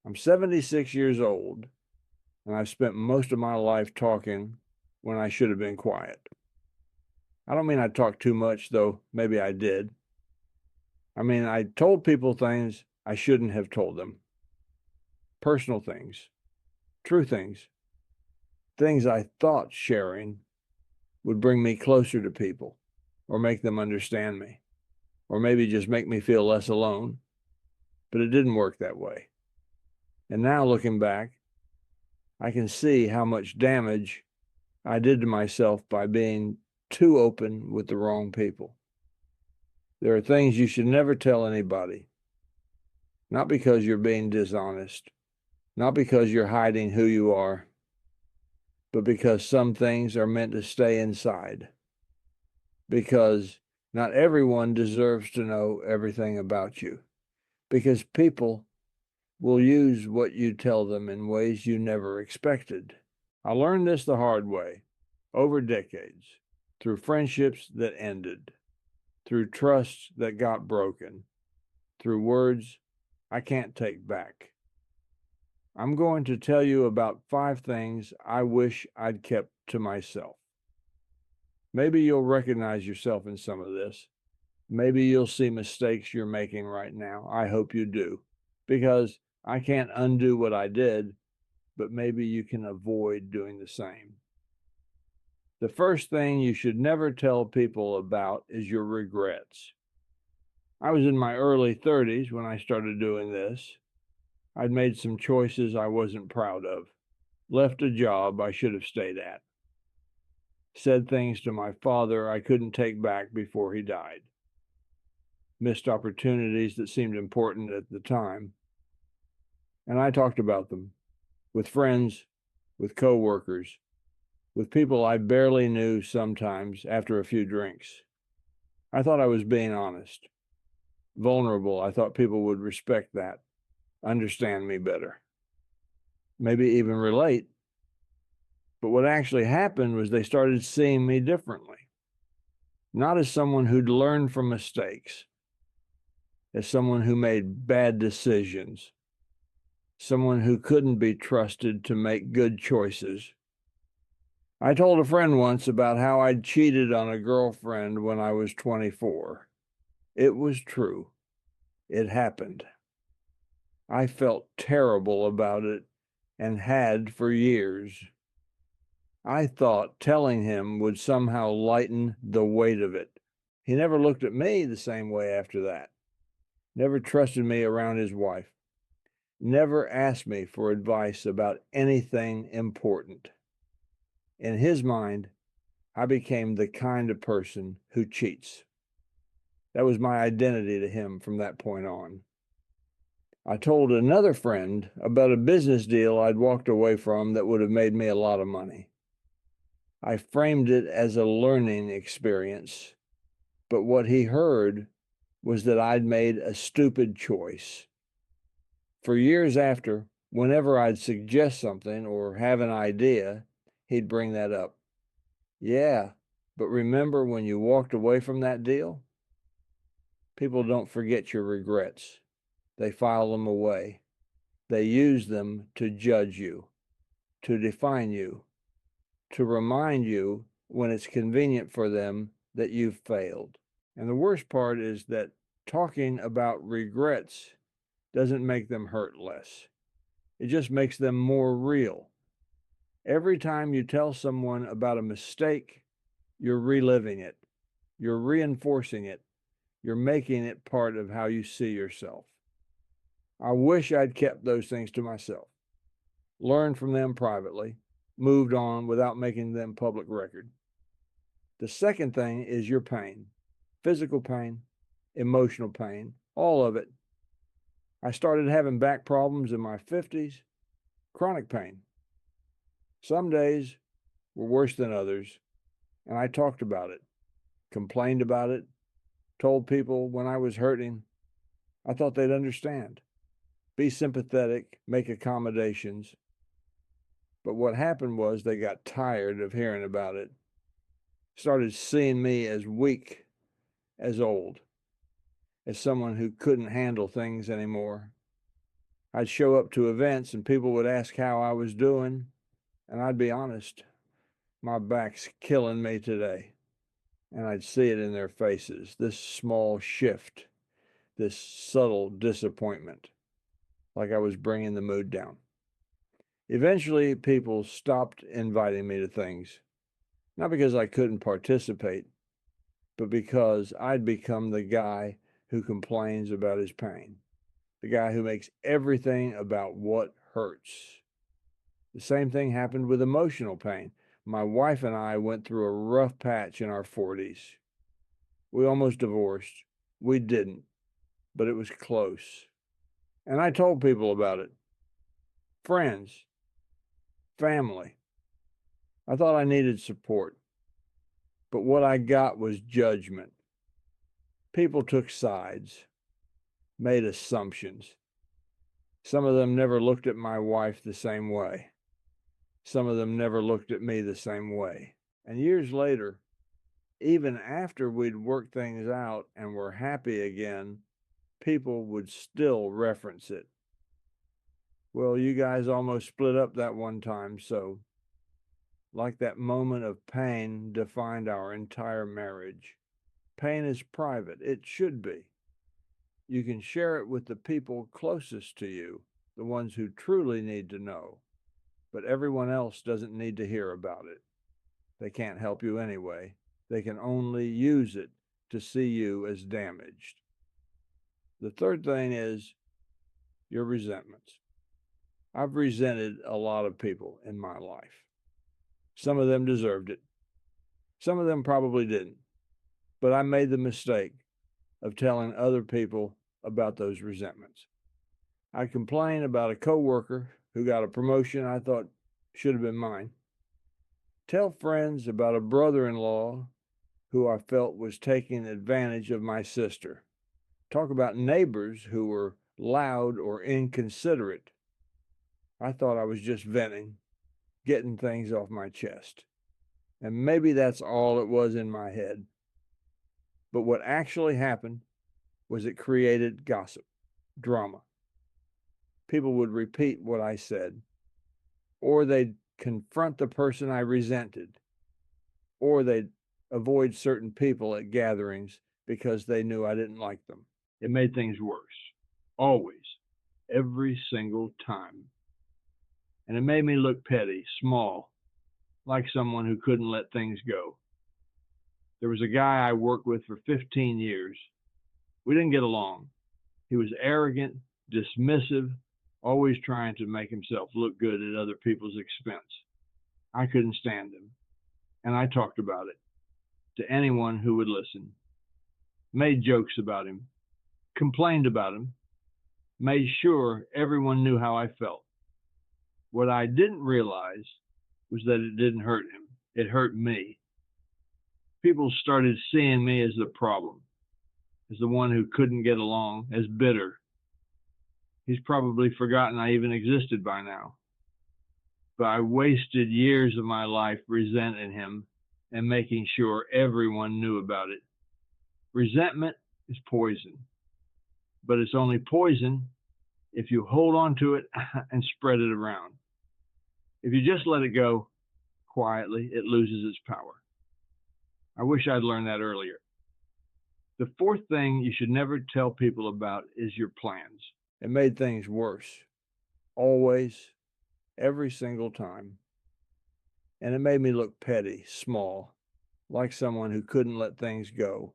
I'm 76 years old, and I've spent most of my life talking when I should have been quiet. I don't mean I talked too much, though maybe I did. I mean, I told people things I shouldn't have told them. Personal things, true things, things I thought sharing would bring me closer to people or make them understand me or maybe just make me feel less alone. But it didn't work that way. And now looking back, I can see how much damage I did to myself by being too open with the wrong people. There are things you should never tell anybody, not because you're being dishonest, not because you're hiding who you are, but because some things are meant to stay inside. Because not everyone deserves to know everything about you. Because people will use what you tell them in ways you never expected. I learned this the hard way, over decades, through friendships that ended, through trusts that got broken, through words I can't take back. I'm going to tell you about 5 things I wish I'd kept to myself. Maybe you'll recognize yourself in some of this. Maybe you'll see mistakes you're making right now. I hope you do, because I can't undo what I did, but maybe you can avoid doing the same. The first thing you should never tell people about is your regrets. I was in my early 30s when I started doing this. I'd made some choices I wasn't proud of, left a job I should have stayed at, said things to my father I couldn't take back before he died, missed opportunities that seemed important at the time, and I talked about them with friends, with coworkers, with people I barely knew sometimes after a few drinks. I thought I was being honest, vulnerable. I thought people would respect that, understand me better, maybe even relate. But what actually happened was they started seeing me differently, not as someone who'd learned from mistakes, as someone who made bad decisions, someone who couldn't be trusted to make good choices. I told a friend once about how I'd cheated on a girlfriend when I was 24. It was true. It happened. I felt terrible about it and had for years. I thought telling him would somehow lighten the weight of it. He never looked at me the same way after that, never trusted me around his wife, never asked me for advice about anything important. In his mind, I became the kind of person who cheats. That was my identity to him from that point on. I told another friend about a business deal I'd walked away from that would have made me a lot of money. I framed it as a learning experience, but what he heard was that I'd made a stupid choice. For years after, whenever I'd suggest something or have an idea, he'd bring that up. Yeah, but remember when you walked away from that deal? People don't forget your regrets. They file them away. They use them to judge you, to define you, to remind you when it's convenient for them that you've failed. And the worst part is that talking about regrets doesn't make them hurt less. It just makes them more real. Every time you tell someone about a mistake, you're reliving it, you're reinforcing it, you're making it part of how you see yourself. I wish I'd kept those things to myself, learned from them privately, moved on without making them public record. The second thing is your pain, physical pain, emotional pain, all of it. I started having back problems in my 50s, chronic pain. Some days were worse than others, and I talked about it, complained about it, told people when I was hurting. I thought they'd understand, be sympathetic, make accommodations. But what happened was they got tired of hearing about it, started seeing me as weak, as old, as someone who couldn't handle things anymore. I'd show up to events and people would ask how I was doing, and I'd be honest, my back's killing me today. And I'd see it in their faces, this small shift, this subtle disappointment, like I was bringing the mood down. Eventually, people stopped inviting me to things, not because I couldn't participate, but because I'd become the guy who complains about his pain, the guy who makes everything about what hurts. The same thing happened with emotional pain. My wife and I went through a rough patch in our 40s. We almost divorced. We didn't, but it was close. And I told people about it, friends, family. I thought I needed support, but what I got was judgment. People took sides, made assumptions. Some of them never looked at my wife the same way. Some of them never looked at me the same way. And years later, even after we'd worked things out and were happy again, people would still reference it. Well, you guys almost split up that one time, so like that moment of pain defined our entire marriage. Pain is private. It should be. You can share it with the people closest to you, the ones who truly need to know, but everyone else doesn't need to hear about it. They can't help you anyway. They can only use it to see you as damaged. The third thing is your resentments. I've resented a lot of people in my life. Some of them deserved it. Some of them probably didn't. But I made the mistake of telling other people about those resentments. I complained about a coworker who got a promotion I thought should have been mine. Tell friends about a brother-in-law who I felt was taking advantage of my sister. Talk about neighbors who were loud or inconsiderate. I thought I was just venting, getting things off my chest. And maybe that's all it was in my head. But what actually happened was it created gossip, drama. People would repeat what I said, or they'd confront the person I resented, or they'd avoid certain people at gatherings because they knew I didn't like them. It made things worse, always, every single time. And it made me look petty, small, like someone who couldn't let things go. There was a guy I worked with for 15 years. We didn't get along. He was arrogant, dismissive, always trying to make himself look good at other people's expense. I couldn't stand him, and I talked about it to anyone who would listen. Made jokes about him, complained about him, made sure everyone knew how I felt. What I didn't realize was that it didn't hurt him. It hurt me. People started seeing me as the problem, as the one who couldn't get along, as bitter. He's probably forgotten I even existed by now. But I wasted years of my life resenting him and making sure everyone knew about it. Resentment is poison, but it's only poison if you hold on to it and spread it around. If you just let it go quietly, it loses its power. I wish I'd learned that earlier. The fourth thing you should never tell people about is your plans. It made things worse, always, every single time. And it made me look petty, small, like someone who couldn't let things go.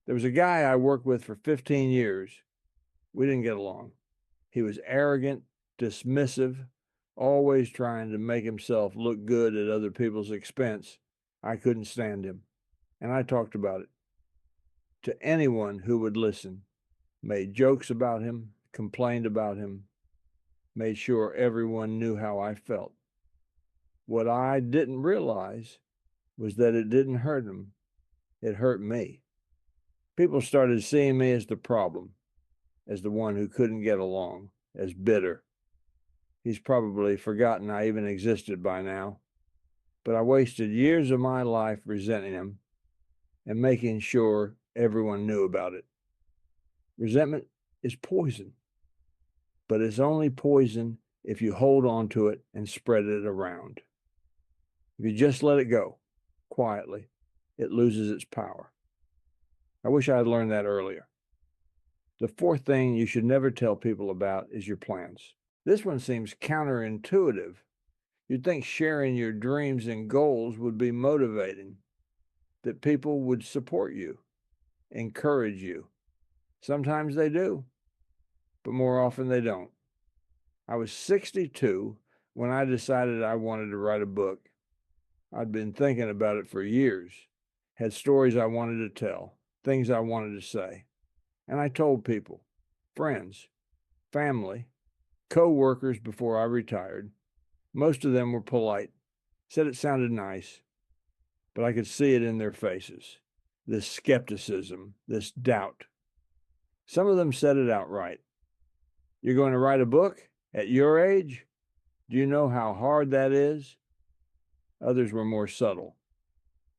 There was a guy I worked with for 15 years. We didn't get along. He was arrogant, dismissive, always trying to make himself look good at other people's expense. I couldn't stand him, and I talked about it to anyone who would listen. Made jokes about him, complained about him, made sure everyone knew how I felt. What I didn't realize was that it didn't hurt him. It hurt me. People started seeing me as the problem, as the one who couldn't get along, as bitter. He's probably forgotten I even existed by now, but I wasted years of my life resenting him and making sure everyone knew about it. Resentment is poison. but it's only poison if you hold on to it and spread it around. If you just let it go quietly, it loses its power. I wish I had learned that earlier. The fourth thing you should never tell people about is your plans. This one seems counterintuitive. You'd think sharing your dreams and goals would be motivating, that people would support you, encourage you. Sometimes they do, but more often they don't. I was 62 when I decided I wanted to write a book. I'd been thinking about it for years, had stories I wanted to tell, things I wanted to say. And I told people, friends, family, co-workers before I retired. Most of them were polite, said it sounded nice, but I could see it in their faces, this skepticism, this doubt. Some of them said it outright. You're going to write a book at your age? Do you know how hard that is? Others were more subtle.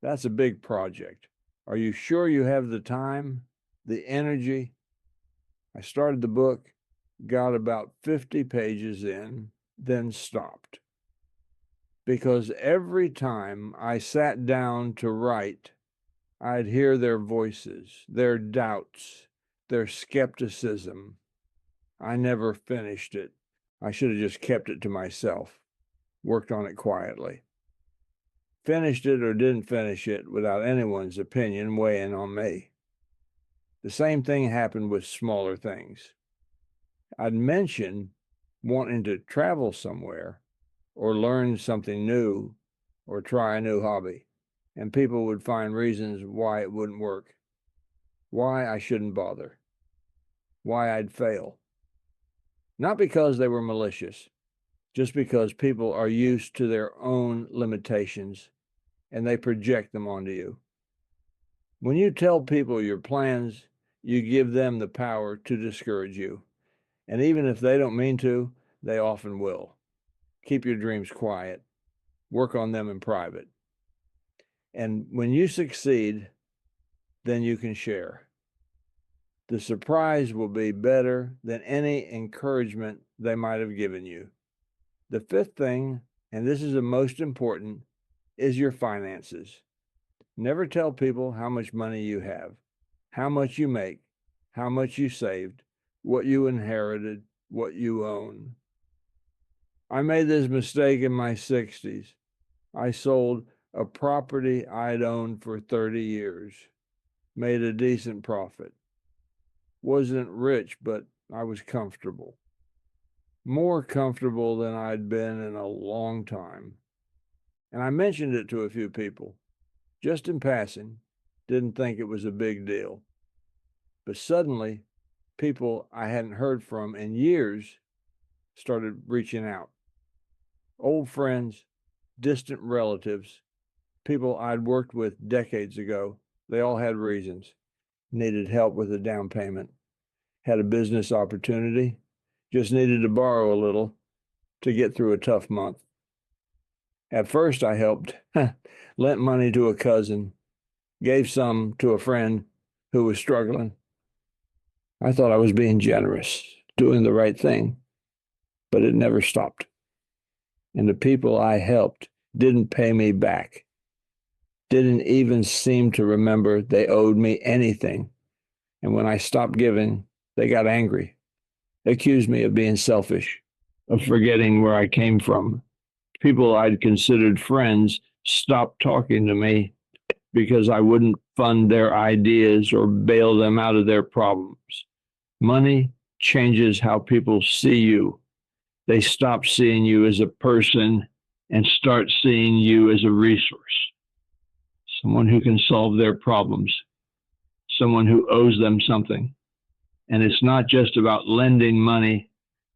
That's a big project. Are you sure you have the time, the energy? I started the book, got about 50 pages in, then stopped. Because every time I sat down to write, I'd hear their voices, their doubts, their skepticism. I never finished it. I should have just kept it to myself, worked on it quietly. Finished it or didn't finish it without anyone's opinion weighing on me. The same thing happened with smaller things. I'd mention wanting to travel somewhere or learn something new or try a new hobby, and people would find reasons why it wouldn't work, why I shouldn't bother, why I'd fail. Not because they were malicious, just because people are used to their own limitations and they project them onto you. When you tell people your plans, you give them the power to discourage you. And even if they don't mean to, they often will. Keep your dreams quiet. Work on them in private. And when you succeed, then you can share. The surprise will be better than any encouragement they might have given you. The fifth thing, and this is the most important, is your finances. Never tell people how much money you have, how much you make, how much you saved, what you inherited, what you own. I made this mistake in my 60s. I sold a property I'd owned for 30 years, made a decent profit. Wasn't rich, but I was comfortable. More comfortable than I'd been in a long time. And I mentioned it to a few people, just in passing, didn't think it was a big deal. But suddenly, people I hadn't heard from in years started reaching out. Old friends, distant relatives, people I'd worked with decades ago, they all had reasons. Needed help with a down payment, had a business opportunity, just needed to borrow a little to get through a tough month. At first, I helped, lent money to a cousin, gave some to a friend who was struggling. I thought I was being generous, doing the right thing, but it never stopped. And the people I helped didn't pay me back, didn't even seem to remember they owed me anything. And when I stopped giving, they got angry, accused me of being selfish, of forgetting where I came from. People I'd considered friends stopped talking to me because I wouldn't fund their ideas or bail them out of their problems. Money changes how people see you. They stop seeing you as a person and start seeing you as a resource, someone who can solve their problems, someone who owes them something. And it's not just about lending money,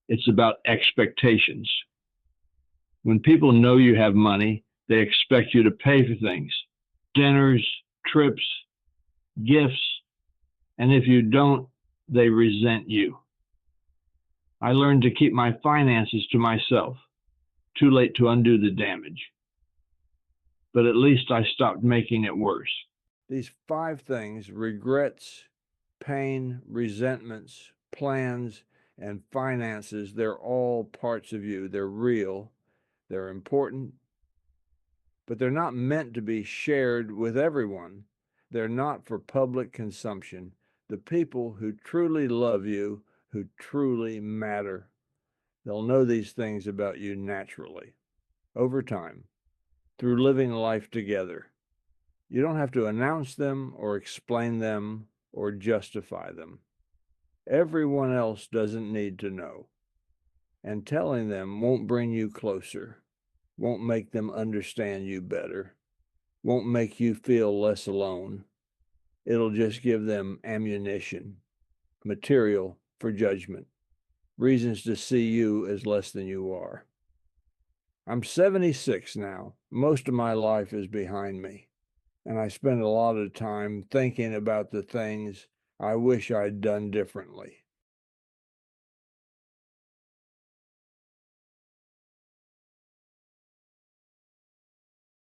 it's about expectations. When people know you have money, they expect you to pay for things, dinners, trips, gifts, and if you don't, they resent you. I learned to keep my finances to myself. Too late to undo the damage. But at least I stopped making it worse. These 5 things, regrets, pain, resentments, plans, and finances, they're all parts of you. They're real, they're important, but they're not meant to be shared with everyone. They're not for public consumption. The people who truly love you, who truly matter, they'll know these things about you naturally, over time, through living life together. You don't have to announce them or explain them or justify them. Everyone else doesn't need to know. And telling them won't bring you closer, won't make them understand you better, won't make you feel less alone. It'll just give them ammunition, material for judgment, reasons to see you as less than you are. I'm 76 now. Most of my life is behind me, and I spend a lot of time thinking about the things I wish I'd done differently.